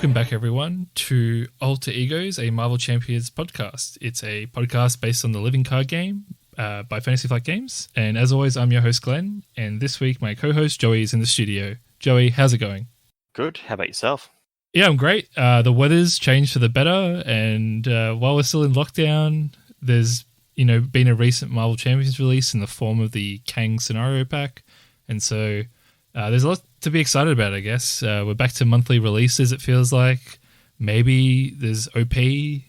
Welcome back, everyone, to Alter Egos, a Marvel Champions podcast. It's a podcast based on the living card game by Fantasy Flight Games. And as always, I'm your host, Glenn. And this week, my co-host, Joey, is in the studio. Joey, how's it going? Good. How about yourself? Yeah, I'm great. The weather's changed for the better. And while we're still in lockdown, there's been a recent Marvel Champions release in the form of the Kang scenario pack. And so there's a lot to be excited about, I guess. We're back to monthly releases, it feels like. Maybe there's OP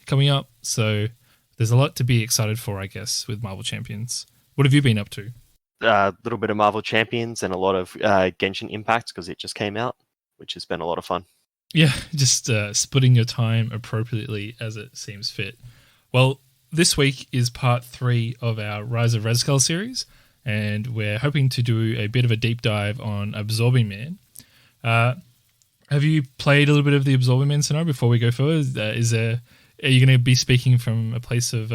coming up. So there's a lot to be excited for, I guess, with Marvel Champions. What have you been up to? A little bit of Marvel Champions and a lot of Genshin Impact because it just came out, which has been a lot of fun. Yeah, just splitting your time appropriately as it seems fit. Well, this week is part 3 of our Rise of Red Skull series, and we're hoping to do a bit of a deep dive on Absorbing Man. Have you played a little bit of the Absorbing Man scenario before we go further? Are you going to be speaking from a place of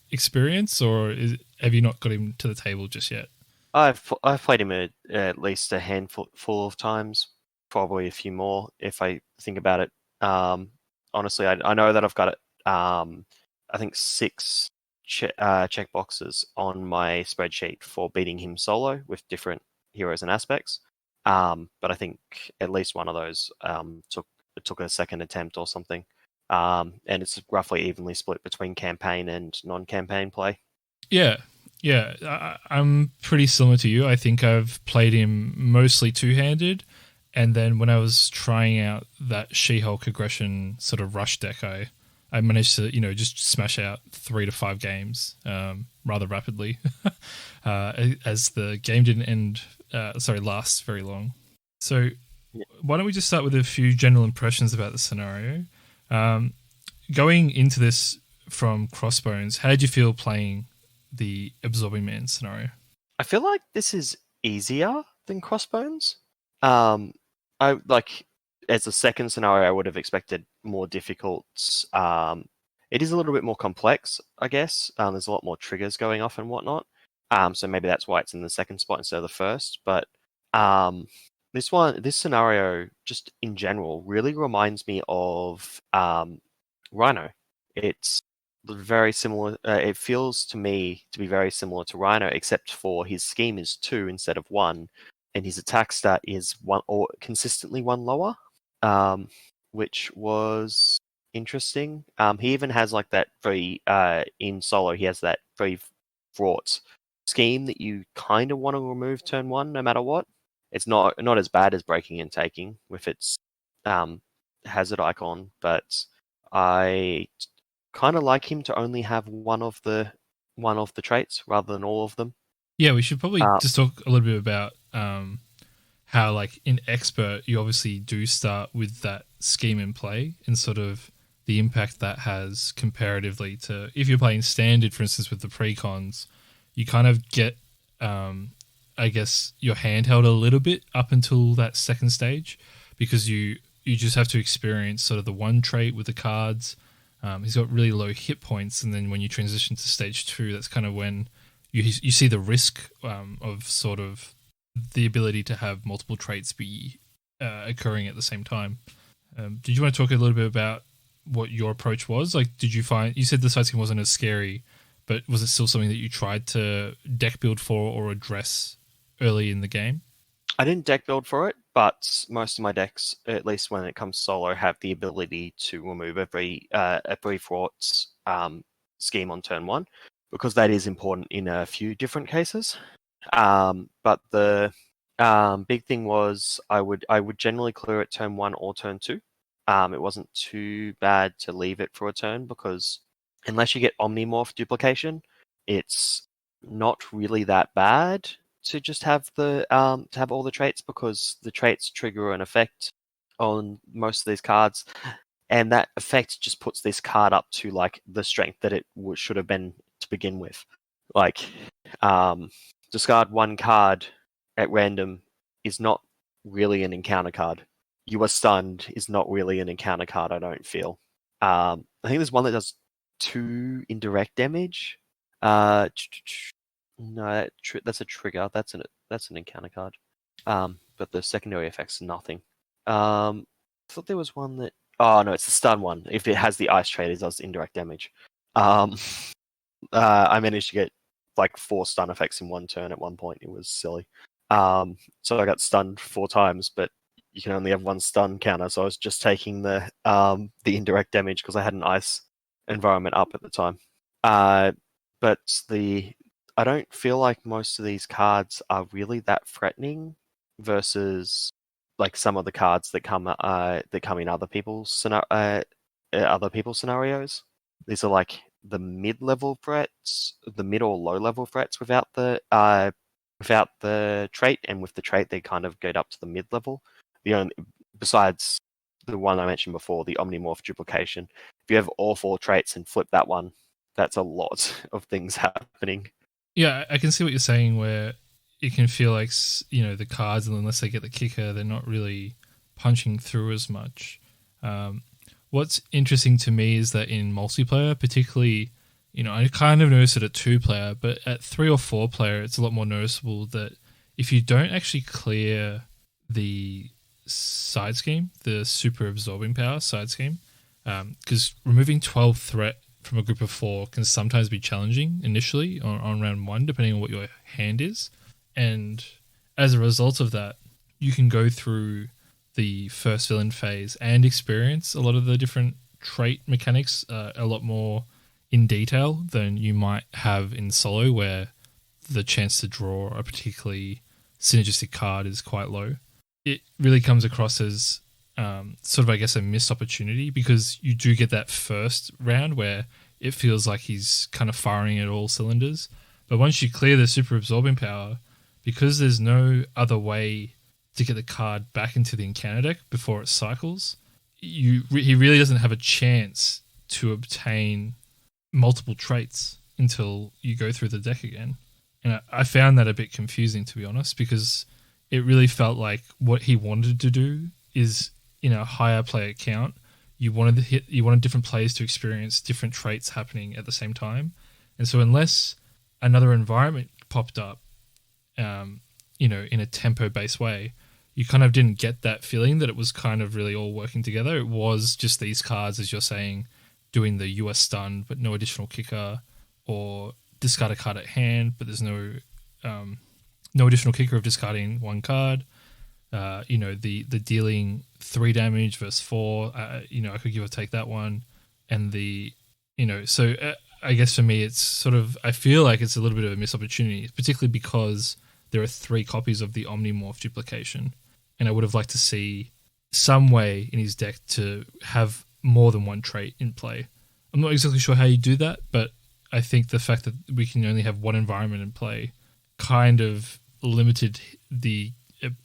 experience, or have you not got him to the table just yet? I've played him at least a handful of times, probably a few more if I think about it. Honestly, I know that I've got it. I think 6 check boxes on my spreadsheet for beating him solo with different heroes and aspects. But I think at least one of those took a second attempt or something. And it's roughly evenly split between campaign and non-campaign play. Yeah. I'm pretty similar to you. I think I've played him mostly two-handed. And then when I was trying out that She-Hulk aggression sort of rush deck, I managed to, just smash out 3 to 5 games rather rapidly as the game didn't last very long. So why don't we just start with a few general impressions about the scenario? Going into this from Crossbones, how did you feel playing the Absorbing Man scenario? I feel like this is easier than Crossbones. As a second scenario, I would have expected more difficult. It is a little bit more complex, I guess. There's a lot more triggers going off and whatnot. So maybe that's why it's in the second spot instead of the first. But this scenario, just in general, really reminds me of Rhino. It's very similar. It feels to me to be very similar to Rhino, except for his scheme is 2 instead of 1, and his attack stat is 1 or consistently 1 lower. Which was interesting. He even has like that very in solo. He has that very fraught scheme that you kind of want to remove turn 1, no matter what. It's not as bad as breaking and taking with its hazard icon, but I kind of like him to only have one of the traits rather than all of them. Yeah, we should probably just talk a little bit about how, like, in Expert, you obviously do start with that scheme in play and sort of the impact that has comparatively to if you're playing Standard, for instance, with the precons, you kind of get, I guess, your hand held a little bit up until that second stage because you just have to experience sort of the one trait with the cards. He's got really low hit points, and then when you transition to stage 2, that's kind of when you see the risk of sort of the ability to have multiple traits be occurring at the same time. Did you want to talk a little bit about what your approach was? Like, did you find, you said the side scheme wasn't as scary, but was it still something that you tried to deck build for or address early in the game? I didn't deck build for it, but most of my decks, at least when it comes solo, have the ability to remove every fraught scheme on turn 1, because that is important in a few different cases. But the big thing was I would generally clear it turn 1 or turn 2. It wasn't too bad to leave it for a turn because unless you get Omnimorph duplication, it's not really that bad to just have to have all the traits, because the traits trigger an effect on most of these cards, and that effect just puts this card up to like the strength that it should have been to begin with. Like, discard 1 card at random is not really an encounter card. You are stunned is not really an encounter card, I don't feel. I think there's one that does 2 indirect damage. No, that's a trigger. That's an encounter card. But the secondary effect's nothing. I thought there was one that Oh no, it's the stun one. If it has the ice trait, it does indirect damage. Um, I managed to get like 4 stun effects in one turn at one point. It was silly. So I got stunned 4 times, but you can only have 1 stun counter. So I was just taking the indirect damage because I had an ice environment up at the time. But I don't feel like most of these cards are really that threatening versus like some of the cards that come in other people's scenarios. These are like the mid-level threats, the mid or low-level threats without the trait, and with the trait they kind of get up to the mid-level. The only besides the one I mentioned before, the Omnimorph duplication. If you have all 4 traits and flip that one, that's a lot of things happening. Yeah, I can see what you're saying where it can feel like, the cards, unless they get the kicker, they're not really punching through as much. What's interesting to me is that in multiplayer, particularly, I kind of notice it at 2-player, but at 3 or 4-player, it's a lot more noticeable that if you don't actually clear the side scheme, the super absorbing power side scheme, because removing 12 threat from a group of 4 can sometimes be challenging initially on round 1, depending on what your hand is. And as a result of that, you can go through the first villain phase and experience a lot of the different trait mechanics a lot more in detail than you might have in solo, where the chance to draw a particularly synergistic card is quite low. It really comes across as sort of, I guess, a missed opportunity, because you do get that first round where it feels like he's kind of firing at all cylinders. But once you clear the super absorbing power, because there's no other way to get the card back into the encounter deck before it cycles, he really doesn't have a chance to obtain multiple traits until you go through the deck again. And I found that a bit confusing, to be honest, because it really felt like what he wanted to do is, in a higher player count, you wanted different players to experience different traits happening at the same time. And so unless another environment popped up, in a tempo-based way, you kind of didn't get that feeling that it was kind of really all working together. It was just these cards, as you're saying, doing the US stun but no additional kicker, or discard a card at hand but there's no additional kicker of discarding 1 card. The dealing 3 damage versus 4. I could give or take that one, and I guess for me it's sort of, I feel like it's a little bit of a missed opportunity, particularly because there are 3 copies of the Omnimorph duplication, and I would have liked to see some way in his deck to have more than 1 trait in play. I'm not exactly sure how you do that, but I think the fact that we can only have 1 environment in play kind of limited the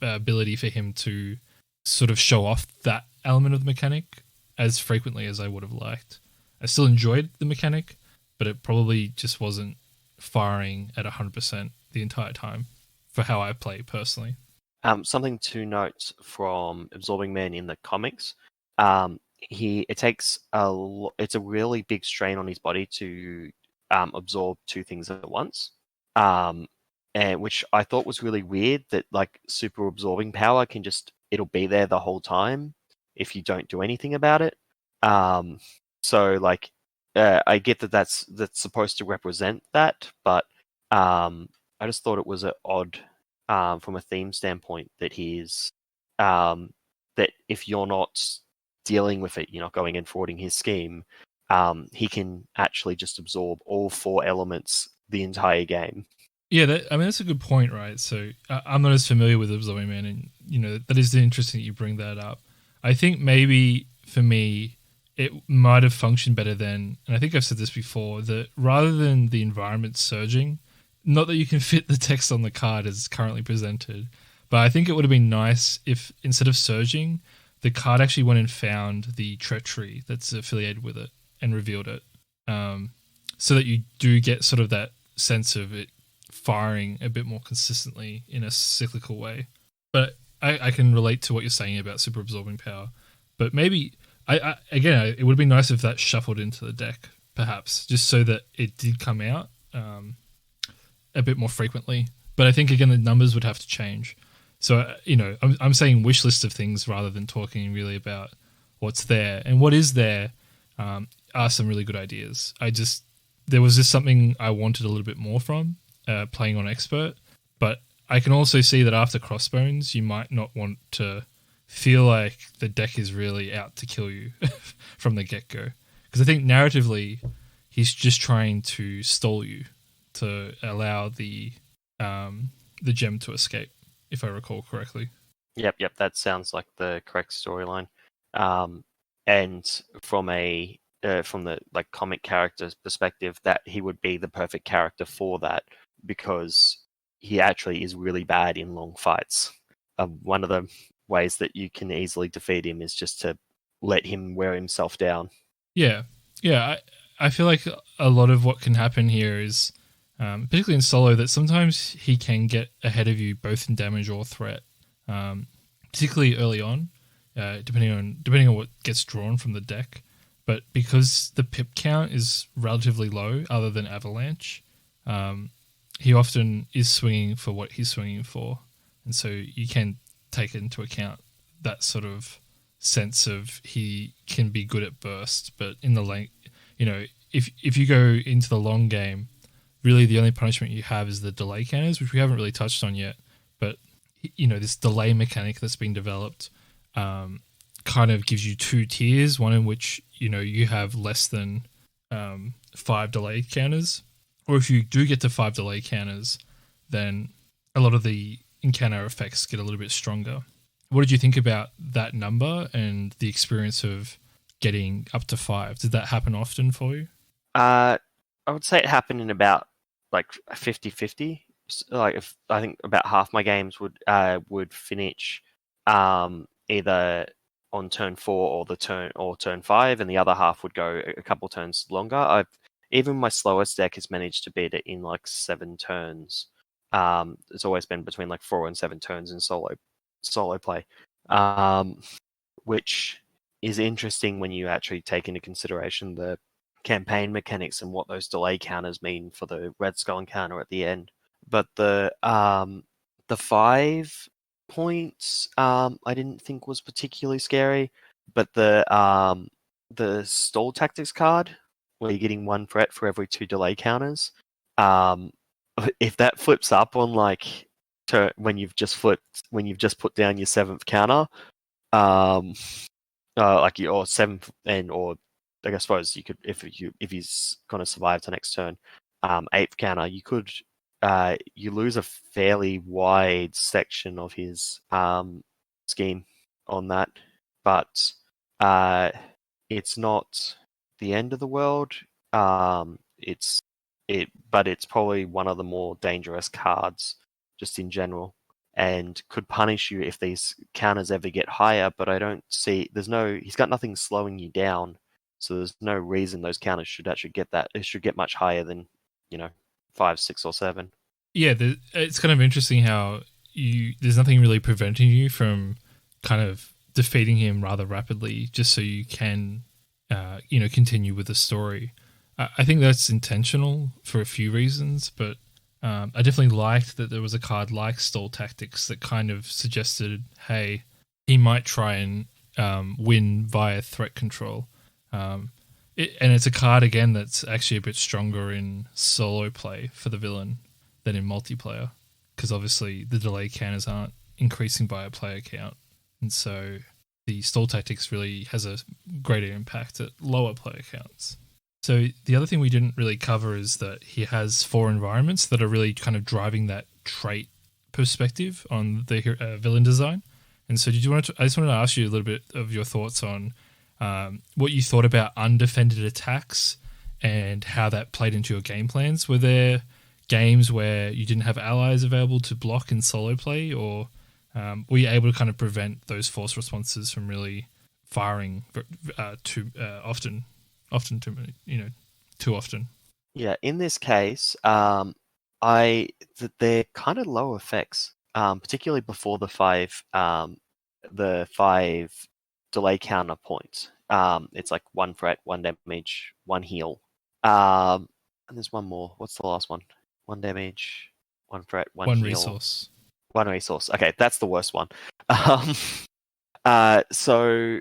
ability for him to sort of show off that element of the mechanic as frequently as I would have liked. I still enjoyed the mechanic, but it probably just wasn't firing at 100% the entire time for how I play personally. Something to note from Absorbing Man in the comics, it's a really big strain on his body to absorb 2 things at once, and which I thought was really weird, that like super absorbing power it'll be there the whole time if you don't do anything about it. So like I get that that's supposed to represent that, but I just thought it was odd from a theme standpoint that that if you're not dealing with it, you're not going and thwarting his scheme, he can actually just absorb all 4 elements the entire game. Yeah, that's a good point, right? So I'm not as familiar with Absorbing Man, and that is interesting that you bring that up. I think maybe for me, it might have functioned better then, and I think I've said this before, that rather than the environment surging, not that you can fit the text on the card as currently presented, but I think it would have been nice if instead of surging, the card actually went and found the treachery that's affiliated with it and revealed it, so that you do get sort of that sense of it firing a bit more consistently in a cyclical way. But I can relate to what you're saying about super absorbing power. But maybe, it would have been nice if that shuffled into the deck, perhaps, just so that it did come out a bit more frequently. But I think, again, the numbers would have to change. So, I'm saying wish list of things rather than talking really about what's there, and what is there are some really good ideas. There was just something I wanted a little bit more from playing on expert, but I can also see that after Crossbones, you might not want to feel like the deck is really out to kill you from the get-go. Because I think narratively, he's just trying to stall you to allow the gem to escape, if I recall correctly. Yep, that sounds like the correct storyline. And from the like comic character's perspective, that he would be the perfect character for that, because he actually is really bad in long fights. One of the ways that you can easily defeat him is just to let him wear himself down. Yeah. I feel like a lot of what can happen here is, particularly in solo, that sometimes he can get ahead of you both in damage or threat, particularly early on, depending on what gets drawn from the deck. But because the pip count is relatively low, other than Avalanche, he often is swinging for what he's swinging for, and so you can take into account that sort of sense of he can be good at burst, but in the lane, if you go into the long game, really the only punishment you have is the delay counters, which we haven't really touched on yet. But this delay mechanic that's been developed kind of gives you two tiers, one in which you have less than 5 delay counters, or if you do get to 5 delay counters, then a lot of the encounter effects get a little bit stronger. What did you think about that number and the experience of getting up to 5? Did that happen often for you? I would say it happened in about like 50-50. Like, if I think about half my games would finish either on turn 4 or turn 5, and the other half would go a couple turns longer. Even my slowest deck has managed to beat it in like 7 turns. It's always been between like 4 and 7 turns in solo play, which is interesting when you actually take into consideration the campaign mechanics and what those delay counters mean for the Red Skull encounter at the end. But the 5 points I didn't think was particularly scary, but the stall tactics card, where you're getting 1 threat for every 2 delay counters, if that flips up on like when you've just put down your 7th counter, like your 7th, or I suppose you could, if he's going to survive to next turn, 8th counter, you lose a fairly wide section of his scheme on that. But it's not the end of the world. But it's probably one of the more dangerous cards just in general, and could punish you if these counters ever get higher. But I don't see he's got nothing slowing you down, so there's no reason those counters should actually get that. It should get much higher than 5, 6, or 7. Yeah, it's kind of interesting how there's nothing really preventing you from kind of defeating him rather rapidly, just so you can continue with the story. I think that's intentional for a few reasons, but I definitely liked that there was a card like Stall Tactics that kind of suggested, hey, he might try and win via threat control. And it's a card, again, that's actually a bit stronger in solo play for the villain than in multiplayer, because obviously the delay counters aren't increasing by a player count. And so the Stall Tactics really has a greater impact at lower player counts. So the other thing we didn't really cover is that he has 4 environments that are really kind of driving that trait perspective on the villain design. And so I just wanted to ask you a little bit of your thoughts on what you thought about undefended attacks and how that played into your game plans. Were there games where you didn't have allies available to block in solo play, or were you able to kind of prevent those force responses from really firing too often? Too often. Yeah, in this case, they're kind of low effects, particularly before the 5 delay counter points. It's like 1 threat, 1 damage, 1 heal, and there's one more. What's the last one? 1 damage, 1 threat, 1 heal, resource. 1 resource. Okay, that's the worst one. So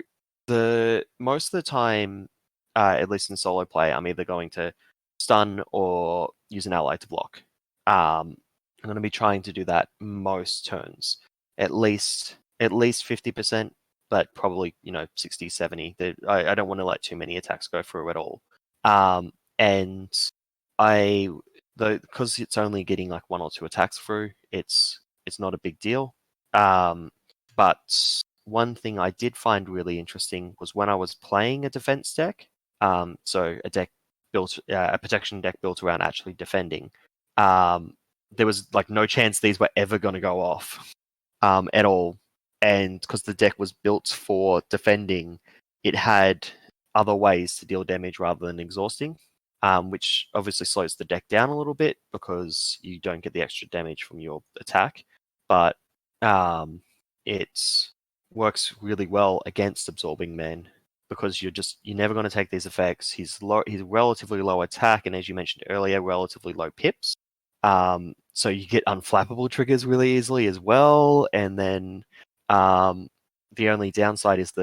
most of the time, at least in solo play, I'm either going to stun or use an ally to block. I'm going to be trying to do that most turns, at least 50%, but probably 60, 70. I don't want to let too many attacks go through at all. And because it's only getting like 1 or 2 attacks through, it's not a big deal. But one thing I did find really interesting was when I was playing a defense deck, so a protection deck built around actually defending. There was like no chance these were ever going to go off at all, and because the deck was built for defending, it had other ways to deal damage rather than exhausting, which obviously slows the deck down a little bit because you don't get the extra damage from your attack, but it works really well against Absorbing Man because you're never going to take these effects. He's relatively low attack, and as you mentioned earlier, relatively low pips. So you get unflappable triggers really easily as well, and then the only downside is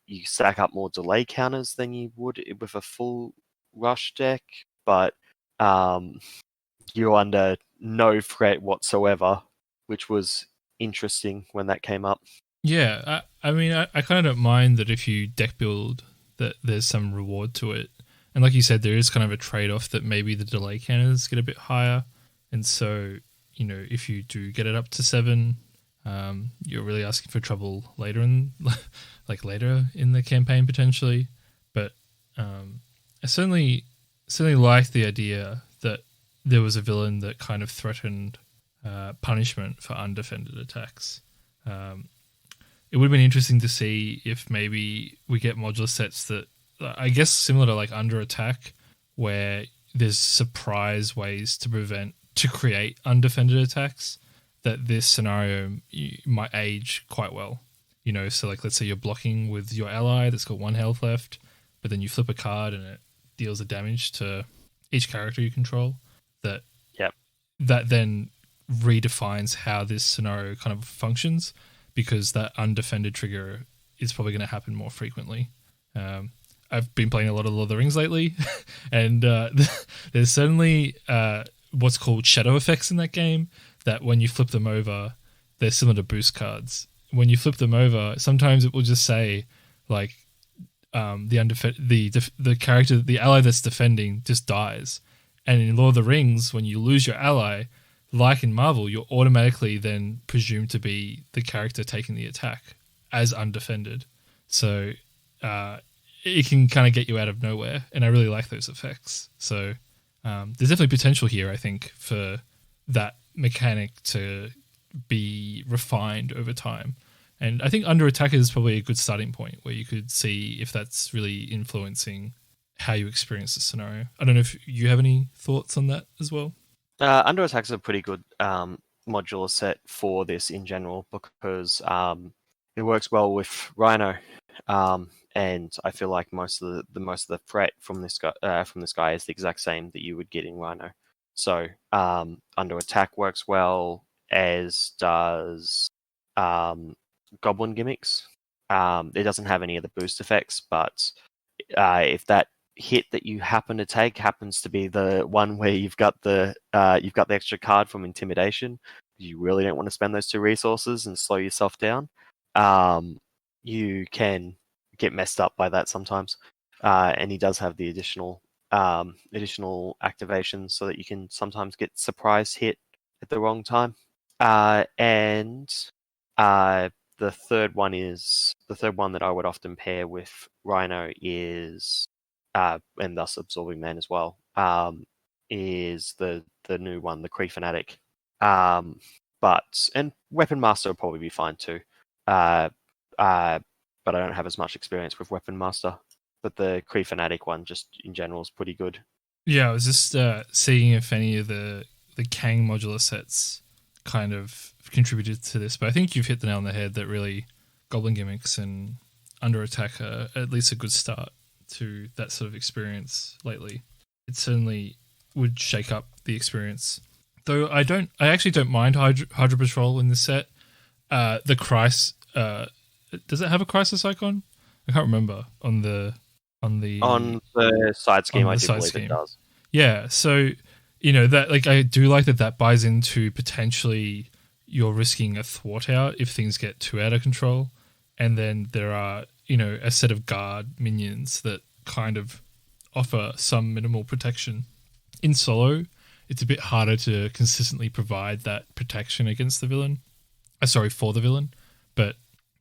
you stack up more delay counters than you would with a full rush deck, but you're under no threat whatsoever, which was interesting when that came up. Yeah, I mean, I kind of don't mind that if you deck build, that there's some reward to it. And like you said, there is kind of a trade-off that maybe the delay counters get a bit higher. And so, if you do get it up to 7, you're really asking for trouble later in the campaign potentially. But I certainly like the idea that there was a villain that kind of threatened punishment for undefended attacks. It would have been interesting to see if maybe we get modular sets that, I guess, similar to like Under Attack, where there's surprise ways to create undefended attacks, that this scenario might age quite well. So like let's say you're blocking with your ally that's got 1 health left, but then you flip a card and it deals the damage to each character you control. That then redefines how this scenario kind of functions, because that undefended trigger is probably going to happen more frequently. I've been playing a lot of Lord of the Rings lately, and there's certainly what's called shadow effects in that game, that when you flip them over, they're similar to boost cards. When you flip them over, sometimes it will just say, like, the character, the ally that's defending just dies. And in Lord of the Rings, when you lose your ally, like in Marvel, you're automatically then presumed to be the character taking the attack as undefended. So it can kind of get you out of nowhere, and I really like those effects. So there's definitely potential here, I think, for that mechanic to be refined over time. And I think Under Attack is probably a good starting point where you could see if that's really influencing how you experience the scenario. I don't know if you have any thoughts on that as well. Under Attack is a pretty good modular set for this in general, because it works well with Rhino, and I feel like most of the threat from this guy is the exact same that you would get in Rhino. So Under Attack works well, as does Goblin Gimmicks. It doesn't have any of the boost effects, but if that hit that you happen to take happens to be the one where you've got the extra card from Intimidation, you really don't want to spend those 2 resources and slow yourself down, you can get messed up by that sometimes. And he does have the additional activations so that you can sometimes get surprise hit at the wrong time. And the third one that I would often pair with Rhino is, and thus Absorbing Man as well, is the new one, the Kree Fanatic. And Weapon Master will probably be fine too. But I don't have as much experience with Weapon Master. But the Kree Fanatic one, just in general, is pretty good. Yeah, I was just seeing if any of the Kang modular sets kind of contributed to this, but I think you've hit the nail on the head that really Goblin Gimmicks and Under Attack are at least a good start to that sort of experience lately. It certainly would shake up the experience. Though I actually don't mind Hydra Patrol in this set. The Crisis, does it have a Crisis icon? I can't remember on the side scheme. on I the do side believe scheme. it does. Yeah, so that like I do like that buys into potentially you're risking a thwart out if things get too out of control, and then there are a set of guard minions that kind of offer some minimal protection. In solo, it's a bit harder to consistently provide that protection against the villain. For the villain, but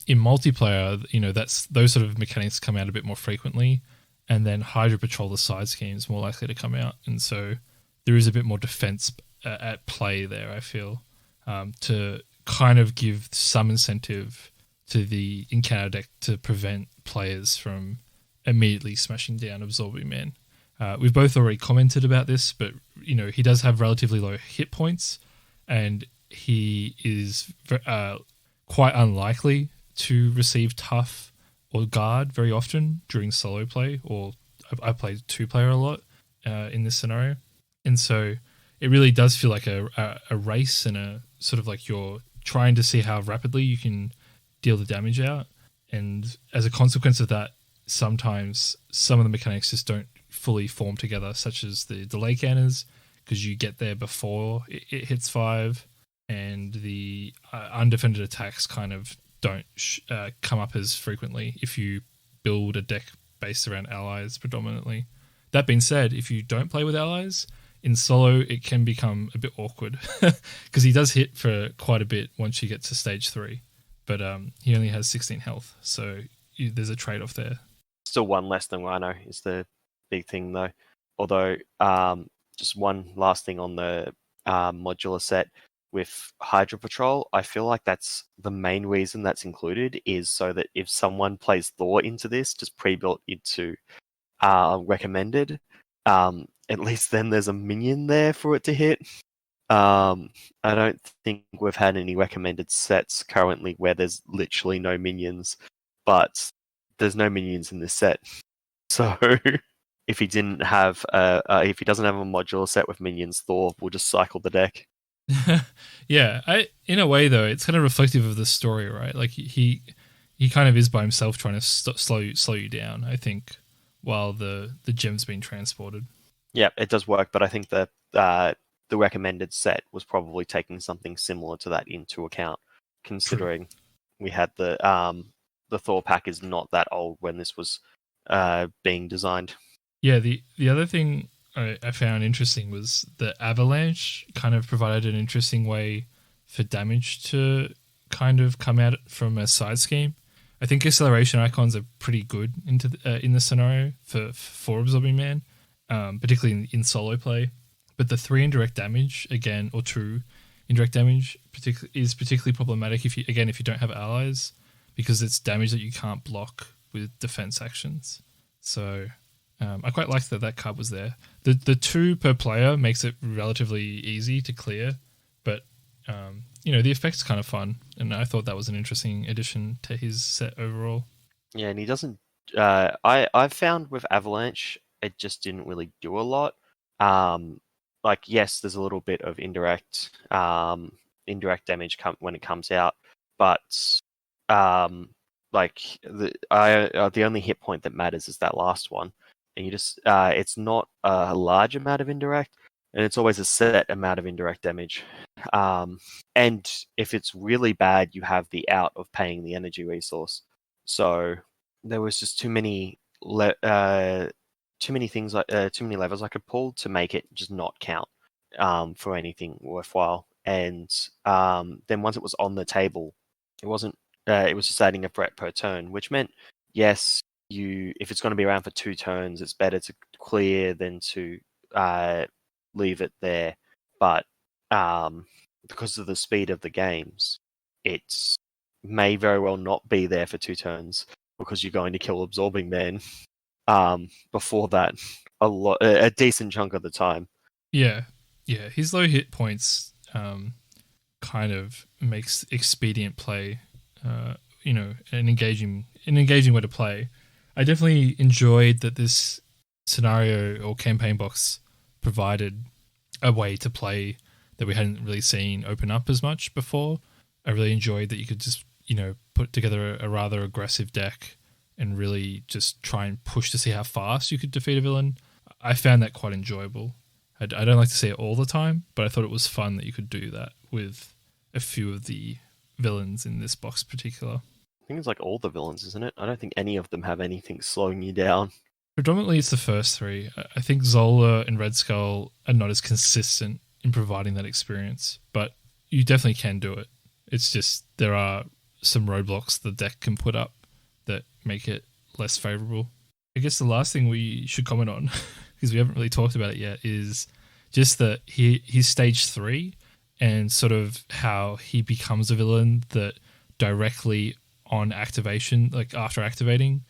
in multiplayer, that's those sort of mechanics come out a bit more frequently, and then Hydra Patrol, the side scheme, is more likely to come out, and so there is a bit more defense at play there. I feel to kind of give some incentive to the encounter deck to prevent players from immediately smashing down Absorbing Man. We've both already commented about this, but he does have relatively low hit points, and he is quite unlikely to receive tough or guard very often during solo play, or I play 2-player a lot in this scenario. And so it really does feel like a race, and a sort of like you're trying to see how rapidly you can deal the damage out. And as a consequence of that, sometimes some of the mechanics just don't fully form together, such as the delay cannons, because you get there before it hits 5, and the undefended attacks kind of don't come up as frequently if you build a deck based around allies predominantly. That being said, if you don't play with allies, in solo it can become a bit awkward because he does hit for quite a bit once you get to stage 3, but he only has 16 health, so there's a trade-off there. Still one less than Rhino is the big thing though. Although, just one last thing on the modular set with Hydra Patrol, I feel like that's the main reason that's included, is so that if someone plays Thor into this, just pre-built into recommended, at least then there's a minion there for it to hit. I don't think we've had any recommended sets currently where there's literally no minions, but there's no minions in this set. So if he doesn't have a modular set with minions, Thor will just cycle the deck. Yeah, in a way though, it's kind of reflective of the story, right? Like he kind of is by himself trying to slow you down, I think, while the gem's being transported. Yeah, it does work, but I think that the recommended set was probably taking something similar to that into account, considering we had the Thor pack is not that old when this was being designed. Yeah, the other thing I found interesting was the Avalanche kind of provided an interesting way for damage to kind of come out from a side scheme. I think acceleration icons are pretty good in the scenario for Absorbing Man, particularly in solo play. But the 3 indirect damage again, or 2 indirect damage, is particularly problematic if you don't have allies, because it's damage that you can't block with defense actions. So I quite liked that card was there. The 2 per player makes it relatively easy to clear, but the effect's kind of fun, and I thought that was an interesting addition to his set overall. Yeah, and he doesn't. I've found with Avalanche, it just didn't really do a lot. Like, yes, there's a little bit of indirect damage when it comes out, but like the only hit point that matters is that last one, and you just it's not a large amount of indirect, and it's always a set amount of indirect damage. And if it's really bad, you have the out of paying the energy resource. So there was just too many things, like too many levers I could pull to make it just not count for anything worthwhile. And then once it was on the table, it wasn't. It was just adding a threat per turn, which meant, yes, if it's going to be around for 2 turns, it's better to clear than to leave it there. But because of the speed of the games, it may very well not be there for 2 turns, because you're going to kill Absorbing Man before that a decent chunk of the time. Yeah, his low hit points kind of makes expedient play an engaging way to play. I definitely enjoyed that this scenario or campaign box provided a way to play that we hadn't really seen open up as much before. I really enjoyed that you could just put together a rather aggressive deck and really just try and push to see how fast you could defeat a villain. I found that quite enjoyable. I don't like to see it all the time, but I thought it was fun that you could do that with a few of the villains in this box in particular. I think it's like all the villains, isn't it? I don't think any of them have anything slowing you down. Predominantly, it's the first three. I think Zola and Red Skull are not as consistent in providing that experience, but you definitely can do it. It's just there are some roadblocks the deck can put up that make it less favorable. I guess the last thing we should comment on, because we haven't really talked about it yet, is just that he's stage 3 and sort of how he becomes a villain that directly on activation, like after activating,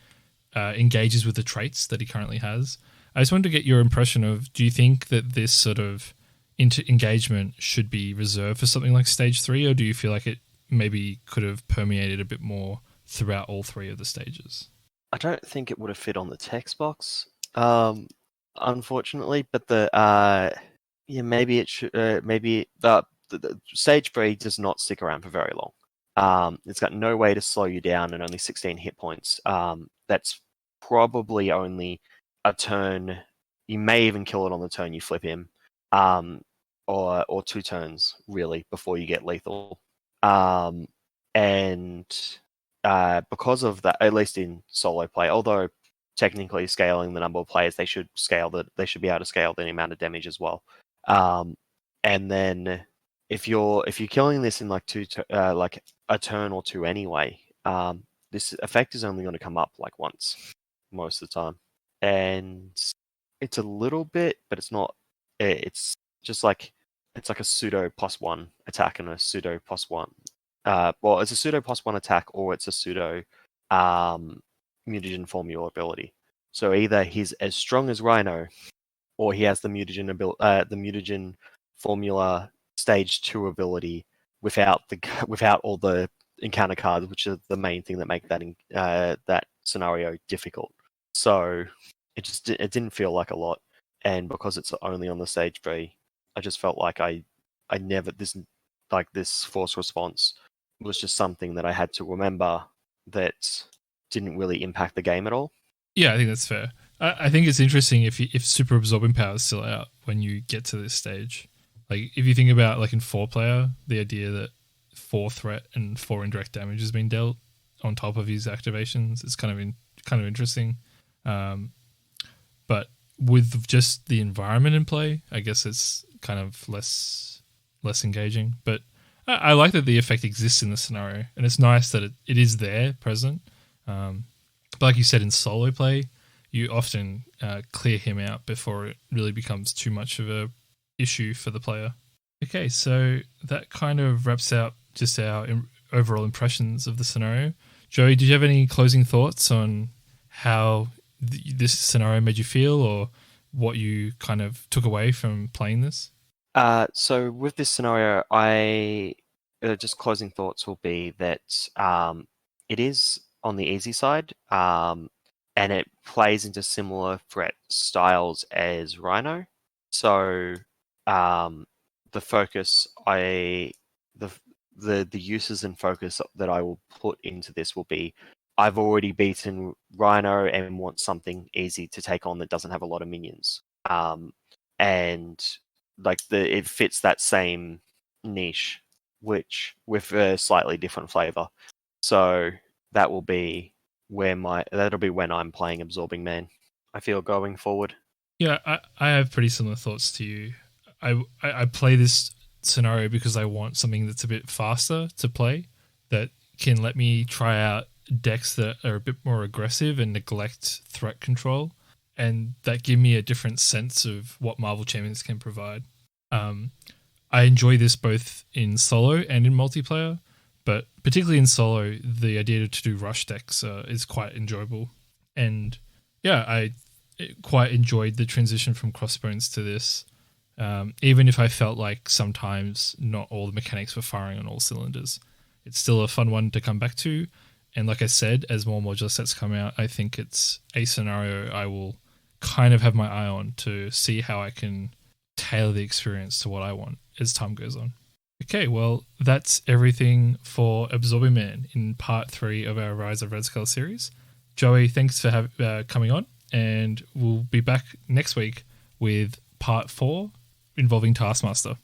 engages with the traits that he currently has. I just wanted to get your impression of, do you think that this sort of engagement should be reserved for something like stage 3, or do you feel like it maybe could have permeated a bit more throughout all 3 of the stages? I don't think it would have fit on the text box, unfortunately. But maybe it should. Maybe the stage 3 does not stick around for very long. It's got no way to slow you down and only 16 hit points. That's probably only a turn. You may even kill it on the turn you flip him, or 2 turns really before you get lethal. Because of that, at least in solo play, although technically scaling the number of players, they should be able to scale the amount of damage as well. And then if you're killing this in like like a turn or 2 anyway, this effect is only going to come up like once most of the time, and it's a little bit, but it's not. It's just like it's like a pseudo +1 attack and a pseudo +1. Well, it's a pseudo +1 attack, or it's a pseudo mutagen formula ability. So either he's as strong as Rhino, or he has the mutagen formula stage 2 ability without all the encounter cards, which are the main thing that make that scenario difficult. So it didn't feel like a lot, and because it's only on the stage 3, I just felt like I never this force response was just something that I had to remember that didn't really impact the game at all. Yeah, I think that's fair. I think it's interesting if super absorbing power is still out when you get to this stage. Like if you think about like in 4-player, the idea that 4 threat and 4 indirect damage has been dealt on top of his activations, it's kind of interesting. But with just the environment in play, I guess it's kind of less engaging. But I like that the effect exists in the scenario, and it's nice that it is there, present. But like you said, in solo play, you often clear him out before it really becomes too much of a issue for the player. Okay, so that kind of wraps out just our overall impressions of the scenario. Joey, did you have any closing thoughts on how this scenario made you feel, or what you kind of took away from playing this? So with this scenario, I just closing thoughts will be that it is on the easy side, and it plays into similar threat styles as Rhino. So the focus the uses and focus that I will put into this will be, I've already beaten Rhino and want something easy to take on that doesn't have a lot of minions. And like it fits that same niche, which with a slightly different flavor. So that'll be when I'm playing Absorbing Man, I feel, going forward. Yeah, I have pretty similar thoughts to you. I play this scenario because I want something that's a bit faster to play, that can let me try out decks that are a bit more aggressive and neglect threat control, and that give me a different sense of what Marvel Champions can provide. I enjoy this both in solo and in multiplayer, but particularly in solo, the idea to do rush decks is quite enjoyable. And yeah, I quite enjoyed the transition from Crossbones to this, even if I felt like sometimes not all the mechanics were firing on all cylinders. It's still a fun one to come back to. And like I said, as more modular sets come out, I think it's a scenario I will kind of have my eye on to see how I can tailor the experience to what I want as time goes on. Okay, well, that's everything for Absorbing Man in part 3 of our Rise of Red Skull series. Joey, thanks for coming on, and we'll be back next week with part 4 involving Taskmaster.